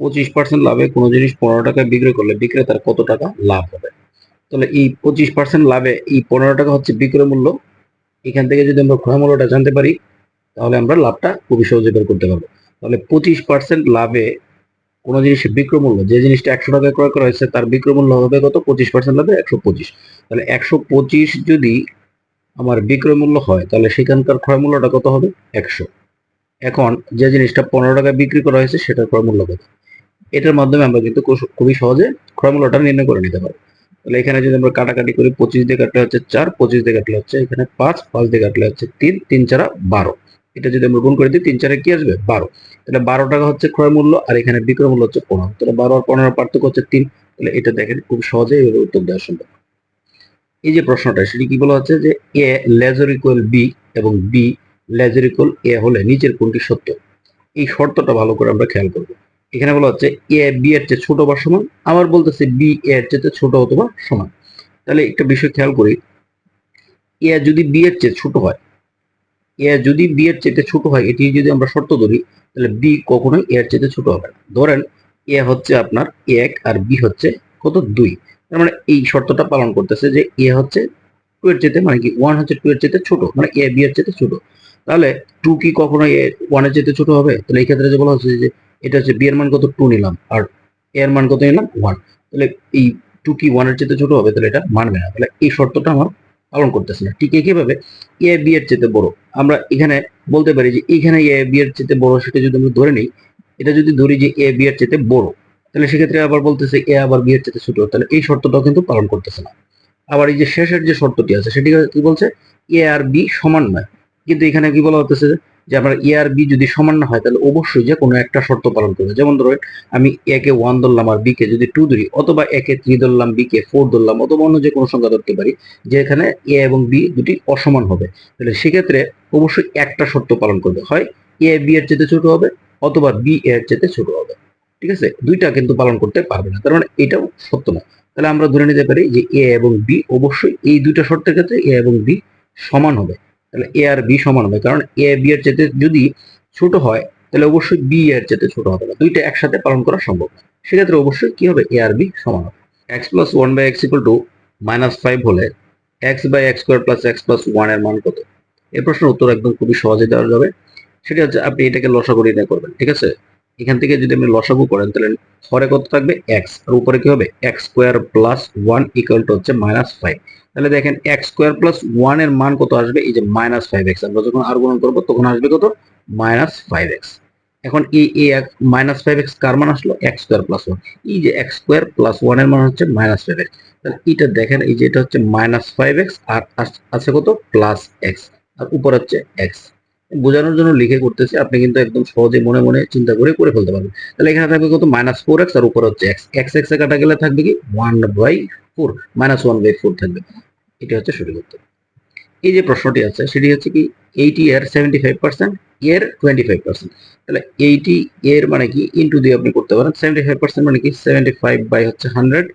25% লাভে কোনো জিনিস 15 টাকায় বিক্রি করলে বিক্রেতার কত টাকা লাভ হবে? তাহলে এই 25% লাভে এই 15 টাকা হচ্ছে বিক্রয় মূল্য। এখান থেকে যদি আমরা ক্রয় মূল্যটা জানতে পারি তাহলে আমরা লাভটা খুবই সহজে বের করতে পারবো। তাহলে 25% লাভে কোনো জিনিসের বিক্রয় মূল্য, যে জিনিসটা 100 টাকায় ক্রয় করা হয়েছে তার বিক্রয় মূল্য হবে কত? 25% লাভে 125। তাহলে 125 যদি আমার বিক্রয় মূল্য হয় তাহলে সেখানকার ক্রয় মূল্যটা কত হবে? 100। এখন যে জিনিসটা 15 টাকায় বিক্রি করা হয়েছে সেটার ক্রয় মূল্য কত? এটার মাধ্যমে আমরা কিন্তু খুবই সহজে ক্রয় মূল্যটা নির্ণয় করে নিতে পারবো। তাহলে এখানে যদি আমরা কাটাকাটি করি, 25 দিয়ে কাটলে হচ্ছে 4, 25 দিয়ে কাটলে হচ্ছে এখানে 5, 5 দিয়ে কাটলে হচ্ছে 3, 3 4 12। এটা যদি আমরা গুণ করে দিই 3 4 কি আসবে? 12। তাহলে 12 টাকা হচ্ছে ক্রয় মূল্য আর এখানে বিক্রয় মূল্য হচ্ছে 15। তাহলে 12 আর 15 পার্থক্য হচ্ছে 3। তাহলে এটা দেখেন খুব সহজেই এইভাবে উত্তর দেওয়া সম্ভব। এই যে প্রশ্নটা সেটি কি বলা হচ্ছে যে এ লেজার ইকুয়াল বি এবং বি লেজার ইকুয়াল এ হলে নিচের কোনটি সত্য? এই শর্তটা ভালো করে আমরা খেয়াল করব। এখানে বলা হচ্ছে এ বি এর চেয়ে ছোট বা সমান, আবার বলতেছে বি এর চেয়ে ছোট অথবা সমান। তাহলে একটা বিষয় খেয়াল করি, এ যদি বি এর চেয়ে ছোট হয়, এ যদি বি এর চেয়ে ছোট হয়, এটি যদি আমরা শর্ত ধরি তাহলে বি কখনোই এর চেয়ে ছোট হবে না। ধরেন এ হচ্ছে আপনার 1 আর বি হচ্ছে কত? 2। তার মানে এই শর্তটা পালন করতেছে যে এ হচ্ছে 2 এর চেয়ে, মানে কি 1 হচ্ছে 2 এর চেয়ে ছোট, মানে এ বি এর চেয়ে ছোট। তাহলে 2 কি কখনো এ 1 এর চেয়ে ছোট হবে? তাহলে এই ক্ষেত্রে যে বলা হচ্ছে যে এটা হচ্ছে বি এর মান কত? 2 নিলাম আর এ এর মান কত নিলাম? 1। তাহলে এই 2 কি 1 এর চেয়ে ছোট হবে? তাহলে এটা মানবে না। তাহলে এই শর্তটা আমার পালন করতেছে না। ঠিক একইভাবে এ বি এর চেয়ে বড়, আমরা এখানে বলতে পারি যে এখানে এ বি এর চেয়ে বড়, সেটা যদি আমরা ধরে নিই, এটা যদি ধরি যে এ বি এর চেয়ে বড়, তাহলে সেক্ষেত্রে আবার বলতেছে এ আবার বি এর চেয়ে ছোট, তাহলে এই শর্তটাও কিন্তু পালন করতেছে না। আবার এই যে শেষের যে শর্তটি আছে সেটি কি বলছে? এ আর বি সমান নয়। কিন্তু এখানে কি বলা হতেছে যে আমার এ আর বি যদি সমান না হয় তাহলে অবশ্যই যে কোনো একটা শর্ত পালন করবে। যেমন ধরো আমি এ কে 1 ধরলাম আর বি কে যদি 2 ধরি, অথবা এ কে 3 ধরলাম, বি কে 4 ধরলাম, অথবা অন্য যে কোনো সংখ্যা ধরতে পারি যে এখানে এ এবং বি দুটি অসমান হবে। তাহলে সেক্ষেত্রে অবশ্যই একটা শর্ত পালন করবে, হয় এ বি এর চেয়ে ছোট হবে অথবা বি এর চেয়ে ছোট হবে। ঠিক আছে, দুইটা কিন্তু পালন করতে পারবে না, তার মানে এটাও সত্য না। তাহলে আমরা ধরে নিতে পারি যে এ এবং বি অবশ্যই এই দুইটা শর্তের ক্ষেত্রে এ এবং বি সমান হবে। তাহলে এ আর বি সমান হবে, কারণ এ বি এর চেয়ে যদি ছোট হয় তাহলে অবশ্যই বি এর চেয়ে ছোট হবে না, দুইটা একসাথে পালন করা সম্ভব না। সেক্ষেত্রে অবশ্যই কি হবে? এ আর বি সমান হবে। X plus one by x equal to -5 হলে x by x square plus x plus one এর মান কত? এই প্রশ্নের উত্তর একদম খুবই সহজে দেওয়া যাবে। সেটা হচ্ছে আপনি এটাকে লসাগু নির্ণয় করবেন। ঠিক আছে, এখান থেকে যদি আপনি লসাগু করেন তাহলে হরে কত থাকবে? এক্স, আর উপরে কি হবে? X square plus 1 equal to হচ্ছে -5। তাহলে দেখেন এক্স স্কোয়ার প্লাস 1 এর মান কত আসবে? এই যে -5x, আমরা যখন আর গুণন করবো তখন আসবে কত? -5x। এখন এই -5x কার মান আসলো? X square plus 1। এই যে এক্স স্কোয়ার প্লাস 1 এর মান হচ্ছে -5x। তাহলে এটা দেখেন, এই যে এটা হচ্ছে -5x আর আছে কত? প্লাস এক্স, আর উপর হচ্ছে এক্স। বোঝানোর জন্য লিখে করতেছি, আপনি কিন্তু একদম সহজে মনে মনে চিন্তা করে করে ফেলতে পারবেন। তাহলে এখানে থাকবে কত? -4x আর উপর হচ্ছে এক্স, এক্স এক্স এ কাটা গেলে থাকবে কি? 1/4, -1/4 থাকবে। এটা হচ্ছে সঠিক উত্তর। এই যে প্রশ্নটি আছে সেটি হচ্ছে কি 80 এর 75%, এর 25%। তাহলে 80 এর মানে কি ইনটু দিয়ে আপনি করতে পারেন, 75% মানে কি 75 বাই হচ্ছে 100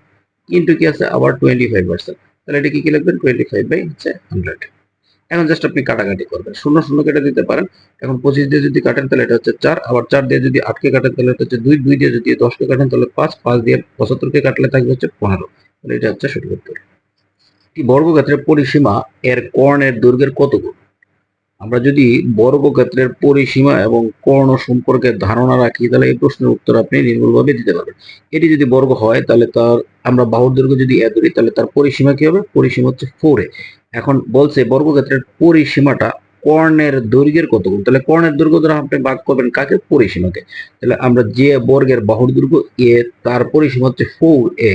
ইনটু কি আছে আবার 25%। তাহলে এটা কি লিখবেন? 25 বাই হচ্ছে 100। এখন জাস্ট আপনি কাটাকাটি করবেন, 0 0 কেটে দিতে পারেন। এখন 25 দিয়ে যদি কাটেন তাহলে এটা হচ্ছে 4, আবার 4 দিয়ে যদি 8 কে কাটেন তাহলে এটা হচ্ছে 2, 2 দিয়ে যদি 10 কে কাটেন তাহলে 5, 5 দিয়ে 75 কে কাটলে থাকবে হচ্ছে 15। তাহলে এটা হচ্ছে সঠিক উত্তর। একটি বর্গক্ষেত্রের পরিসীমা এর কর্ণের দৈর্ঘ্যের কত গুণ? আমরা যদি বর্গক্ষেত্রের পরিসীমা এবং কর্ণ সম্পর্কে ধারণা রাখি তাহলে এই প্রশ্নের উত্তর আপনি নির্ভুলভাবে দিতে পারবেন। এটি যদি বর্গ হয় তাহলে তার আমরা বাহুর দৈর্ঘ্য যদি এ ধরি তাহলে তার পরিসীমা কি হবে? পরিসীমা হচ্ছে 4a। এখন বলছে বর্গক্ষেত্রের পরিসীমাটা কর্ণের দৈর্ঘ্যের কত গুণ। তাহলে কর্ণের দৈর্ঘ্য দ্বারা আপনি ভাগ করবেন কাকে? পরিসীমাকে। তাহলে আমরা যে বর্গের বাহুর দৈর্ঘ্য এ তার পরিসীমা হচ্ছে 4a,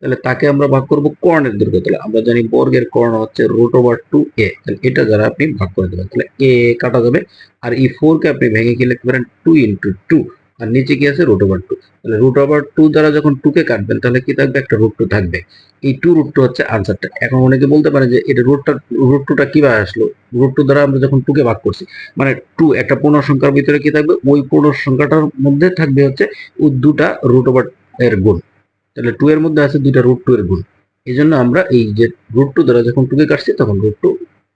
তাহলে তাকে আমরা ভাগ করব কর্ণের দৈর্ঘ্য। তাহলে আমরা জানি বর্গের কর্ণ হচ্ছে √2a, তাহলে এটা দ্বারা আপনি ভাগ করে দেবেন। তাহলে a কাটা যাবে, আর এই 4 কে আপনি ভেঙে কি লিখতে পারেন? 2 × 2, আর নিচে কি আছে? √2। তাহলে √2 দ্বারা যখন 2 কে কাটবেন তাহলে কি থাকবে? একটা √2 থাকবে। এই 2√2 হচ্ছে আনসারটা। এখন অনেকে বলতে পারে যে এটা √2টা কিভাবে আসলো? √2 দ্বারা আমরা যখন 2 কে ভাগ করছি, মানে 2 একটা পূর্ণ সংখ্যার ভিতরে কি থাকবে? ওই পূর্ণ সংখ্যাটার মধ্যে থাকবে হচ্ছে ওই দুটা √2 এর গুণ। তাহলে 2 এর মধ্যে আছে দুইটা √2 এর গুণ। এই জন্য আমরা এই যে √2 দ্বারা যখন 2 কে কাটছি তখন √2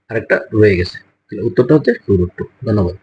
আরেকটা রয়ে গেছে। তাহলে উত্তরটা হচ্ছে 2√2। ধন্যবাদ।